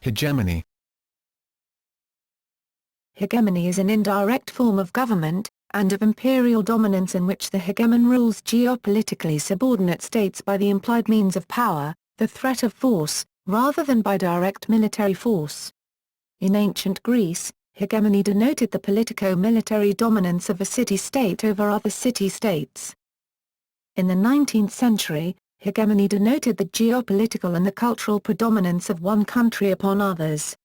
Hegemony. Hegemony is an indirect form of government, and of imperial dominance in which the hegemon rules geopolitically subordinate states by the implied means of power, the threat of force, rather than by direct military force. In ancient Greece, hegemony denoted the politico-military dominance of a city-state over other city-states. In the 19th century, hegemony denoted the geopolitical and the cultural predominance of one country upon others.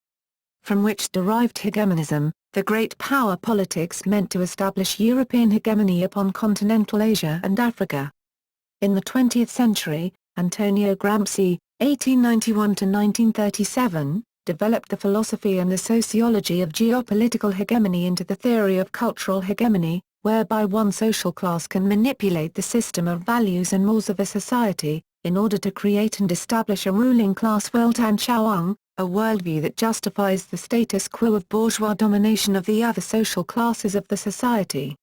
From which derived hegemonism, the great power politics meant to establish European hegemony upon continental Asia and Africa. In the 20th century, Antonio Gramsci, 1891–1937, developed the philosophy and the sociology of geopolitical hegemony into the theory of cultural hegemony, whereby one social class can manipulate the system of values and mores of a society, in order to create and establish a ruling class Weltanschauung, a worldview that justifies the status quo of bourgeois domination of the other social classes of the society.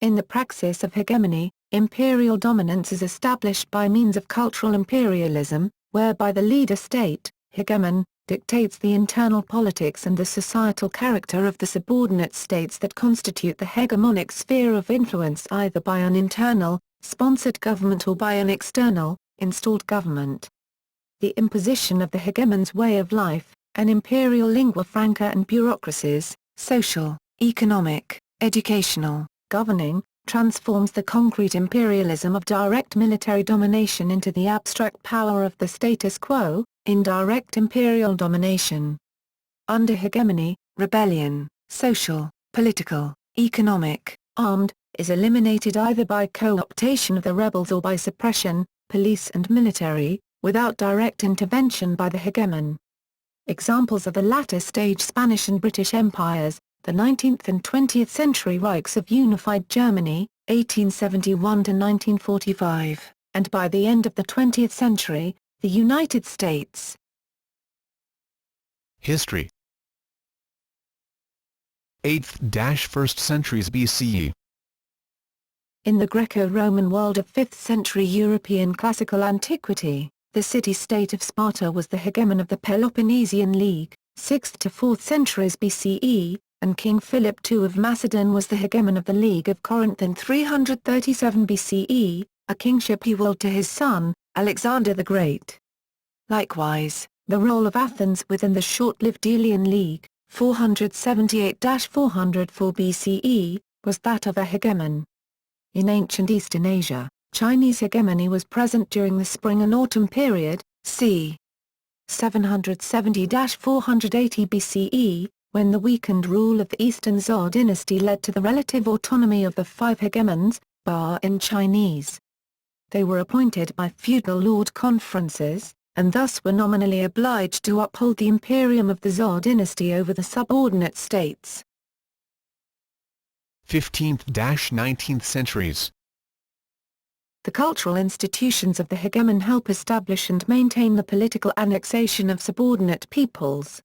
In the praxis of hegemony, imperial dominance is established by means of cultural imperialism, whereby the leader state, hegemon, dictates the internal politics and the societal character of the subordinate states that constitute the hegemonic sphere of influence either by an internal, sponsored government or by an external, installed government. The imposition of the hegemon's way of life, an imperial lingua franca and bureaucracies, social, economic, educational, governing, transforms the concrete imperialism of direct military domination into the abstract power of the status quo, indirect imperial domination. Under hegemony, rebellion, social, political, economic, armed, is eliminated either by co-optation of the rebels or by suppression, police and military, without direct intervention by the hegemon. Examples of the latter stage Spanish and British empires, the 19th and 20th century Reichs of Unified Germany, 1871–1945, and by the end of the 20th century, the United States. History. 8th–1st centuries BCE. In the Greco-Roman world of 5th century European classical antiquity, the city-state of Sparta was the hegemon of the Peloponnesian League, 6th to 4th centuries BCE, and King Philip II of Macedon was the hegemon of the League of Corinth in 337 BCE, a kingship he willed to his son, Alexander the Great. Likewise, the role of Athens within the short-lived Delian League, 478–404 BCE, was that of a hegemon. In ancient Eastern Asia, Chinese hegemony was present during the spring and autumn period, c. 770–480 BCE, when the weakened rule of the Eastern Zhou dynasty led to the relative autonomy of the five hegemons, Ba in Chinese. They were appointed by feudal lord conferences, and thus were nominally obliged to uphold the imperium of the Zhou dynasty over the subordinate states. 15th–19th centuries. The cultural institutions of the hegemon help establish and maintain the political annexation of subordinate peoples.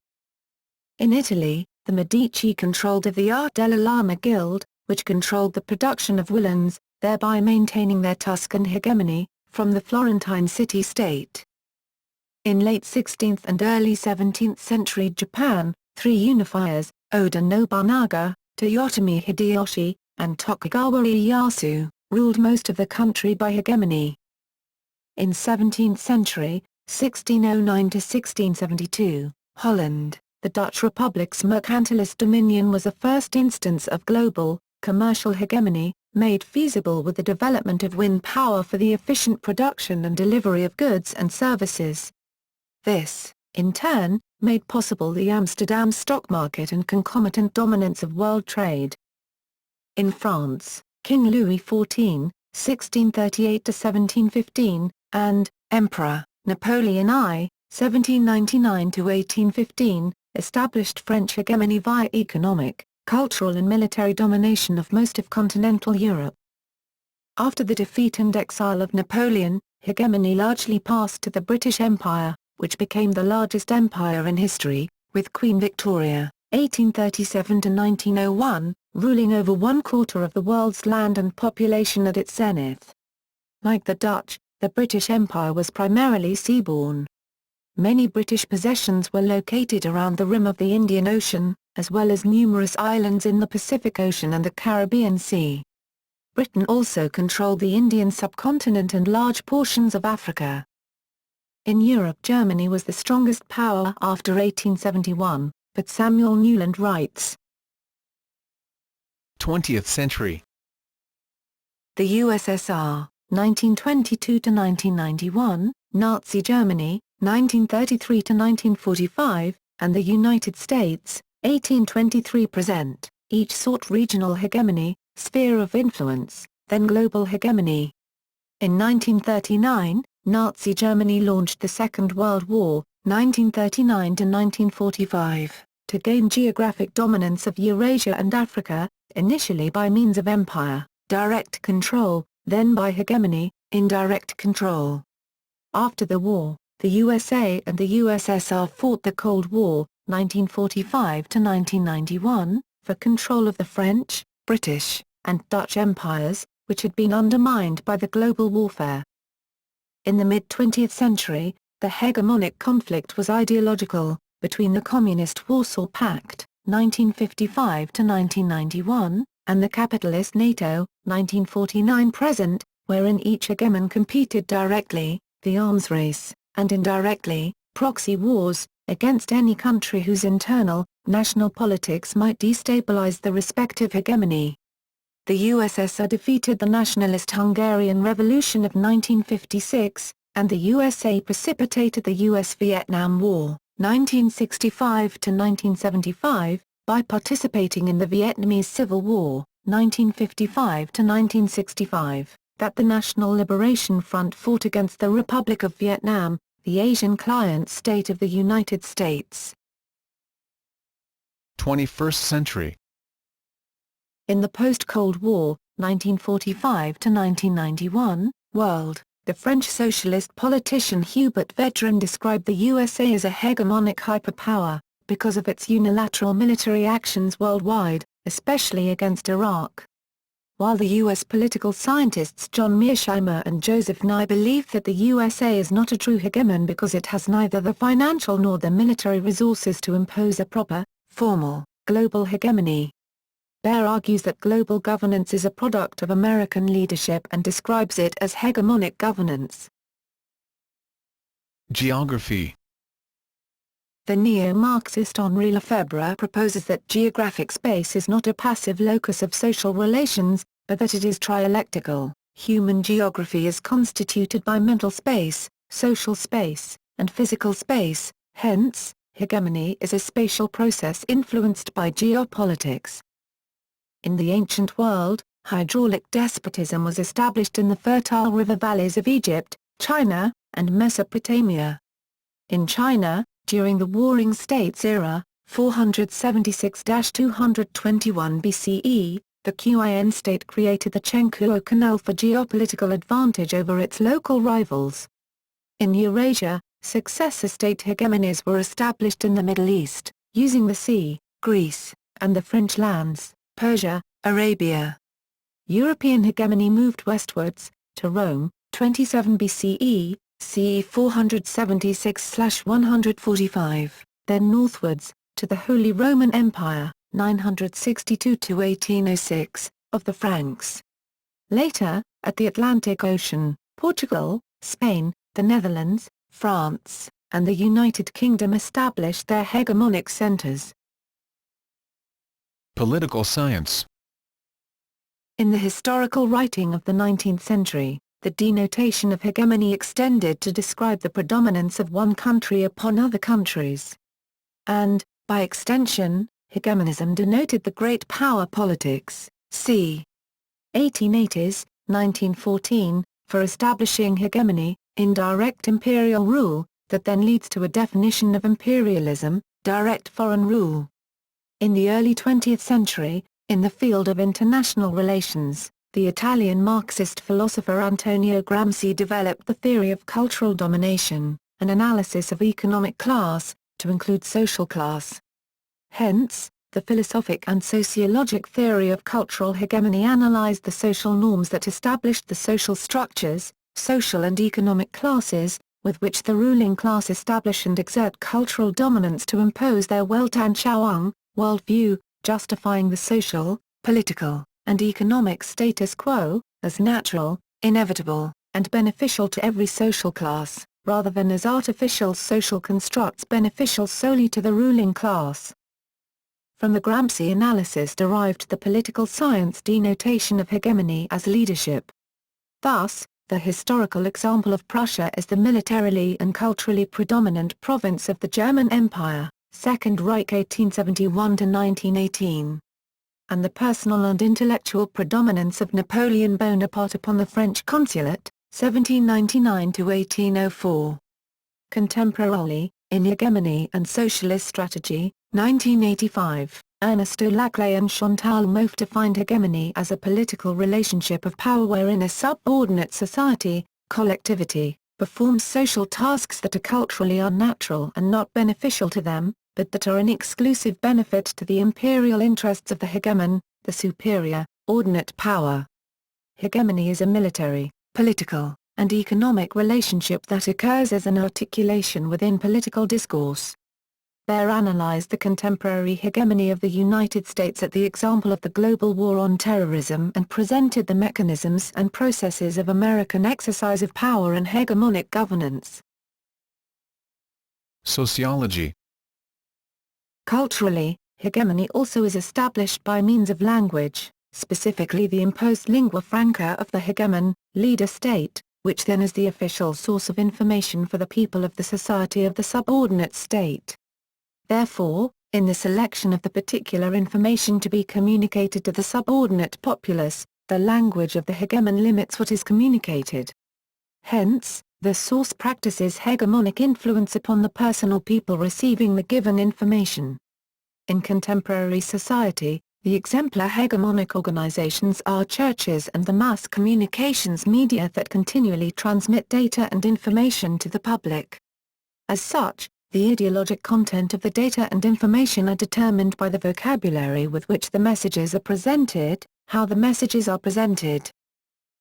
In Italy, the Medici controlled the Art della Lama Guild, which controlled the production of woollens, thereby maintaining their Tuscan hegemony, from the Florentine city-state. In late 16th and early 17th century Japan, three unifiers, Oda Nobunaga, Toyotomi Hideyoshi, and Tokugawa Ieyasu, ruled most of the country by hegemony. In 17th century, 1609–1672, Holland, the Dutch Republic's mercantilist dominion was a first instance of global, commercial hegemony, made feasible with the development of wind power for the efficient production and delivery of goods and services. This, in turn, made possible the Amsterdam stock market and concomitant dominance of world trade. In France, King Louis XIV, 1638–1715, and Emperor Napoleon I, 1799–1815, established French hegemony via economic, cultural and military domination of most of continental Europe. After the defeat and exile of Napoleon, hegemony largely passed to the British Empire, which became the largest empire in history, with Queen Victoria, 1837–1901, ruling over 1/4 of the world's land and population at its zenith. Like the Dutch, the British Empire was primarily seaborne. Many British possessions were located around the rim of the Indian Ocean, as well as numerous islands in the Pacific Ocean and the Caribbean Sea. Britain also controlled the Indian subcontinent and large portions of Africa. In Europe, Germany was the strongest power after 1871, but Samuel Newland writes, 20th century. The USSR, 1922–1991, Nazi Germany, 1933–1945, and the United States, 1823–present, each sought regional hegemony, sphere of influence, then global hegemony. In 1939, Nazi Germany launched the Second World War, 1939–1945, to gain geographic dominance of Eurasia and Africa, initially by means of empire, direct control, then by hegemony, indirect control. After the war, the USA and the USSR fought the Cold War, 1945–1991, for control of the French, British, and Dutch empires, which had been undermined by the global warfare. In the mid-20th century, the hegemonic conflict was ideological, between the Communist Warsaw Pact, 1955–1991, and the capitalist NATO, 1949–present, wherein each hegemon competed directly, the arms race, and indirectly, proxy wars, against any country whose internal, national politics might destabilize the respective hegemony. The USSR defeated the nationalist Hungarian Revolution of 1956, and the USA precipitated the US-Vietnam War, 1965–1975, by participating in the Vietnamese Civil War, 1955–1965, that the National Liberation Front fought against the Republic of Vietnam, the Asian client state of the United States. 21st century. In the post-Cold War, 1945–1991, world, the French socialist politician Hubert Védrine described the USA as a hegemonic hyperpower, because of its unilateral military actions worldwide, especially against Iraq. While the U.S. political scientists John Mearsheimer and Joseph Nye believe that the USA is not a true hegemon because it has neither the financial nor the military resources to impose a proper, formal, global hegemony. Baer argues that global governance is a product of American leadership and describes it as hegemonic governance. Geography. The neo-Marxist Henri Lefebvre proposes that geographic space is not a passive locus of social relations, but that it is trialectical. Human geography is constituted by mental space, social space, and physical space, hence, hegemony is a spatial process influenced by geopolitics. In the ancient world, hydraulic despotism was established in the fertile river valleys of Egypt, China, and Mesopotamia. In China, during the Warring States era, 476–221 BCE, the Qian state created the Chengkuo Canal for geopolitical advantage over its local rivals. In Eurasia, successor state hegemonies were established in the Middle East, using the sea, Greece, and the French lands, Persia, Arabia. European hegemony moved westwards, to Rome, 27 BCE, CE 476–145, then northwards, to the Holy Roman Empire, 962–1806, of the Franks. Later, at the Atlantic Ocean, Portugal, Spain, the Netherlands, France, and the United Kingdom established their hegemonic centers. Political science. In the historical writing of the 19th century, the denotation of hegemony extended to describe the predominance of one country upon other countries. And, by extension, hegemonism denoted the great power politics, c. 1880s, 1914, for establishing hegemony, indirect imperial rule, that then leads to a definition of imperialism, direct foreign rule. In the early 20th century, in the field of international relations, the Italian Marxist philosopher Antonio Gramsci developed the theory of cultural domination, an analysis of economic class, to include social class. Hence, the philosophic and sociologic theory of cultural hegemony analyzed the social norms that established the social structures, social and economic classes, with which the ruling class establish and exert cultural dominance to impose their Weltanschauung, worldview, justifying the social, political, and economic status quo, as natural, inevitable, and beneficial to every social class, rather than as artificial social constructs beneficial solely to the ruling class. From the Gramsci analysis derived the political science denotation of hegemony as leadership. Thus, the historical example of Prussia as the militarily and culturally predominant province of the German Empire, Second Reich 1871–1918. And the personal and intellectual predominance of Napoleon Bonaparte upon the French consulate, 1799–1804. Contemporarily, in Hegemony and Socialist Strategy, 1985, Ernesto Laclais and Chantal Mouffe defined hegemony as a political relationship of power wherein a subordinate society, collectivity, performs social tasks that are culturally unnatural and not beneficial to them, but that are an exclusive benefit to the imperial interests of the hegemon, the superior, ordinate power. Hegemony is a military, political, and economic relationship that occurs as an articulation within political discourse. Baer analyzed the contemporary hegemony of the United States at the example of the global war on terrorism and presented the mechanisms and processes of American exercise of power and hegemonic governance. Sociology. Culturally, hegemony also is established by means of language, specifically the imposed lingua franca of the hegemon, leader state, which then is the official source of information for the people of the society of the subordinate state. Therefore, in the selection of the particular information to be communicated to the subordinate populace, the language of the hegemon limits what is communicated. Hence, the source practices hegemonic influence upon the person or people receiving the given information. In contemporary society, the exemplar hegemonic organizations are churches and the mass communications media that continually transmit data and information to the public. As such, the ideologic content of the data and information are determined by the vocabulary with which the messages are presented, how the messages are presented.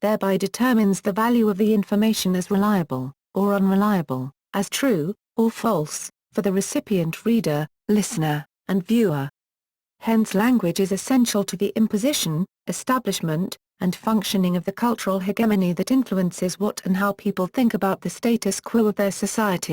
Thereby determines the value of the information as reliable, or unreliable, as true, or false, for the recipient reader, listener, and viewer. Hence language is essential to the imposition, establishment, and functioning of the cultural hegemony that influences what and how people think about the status quo of their society.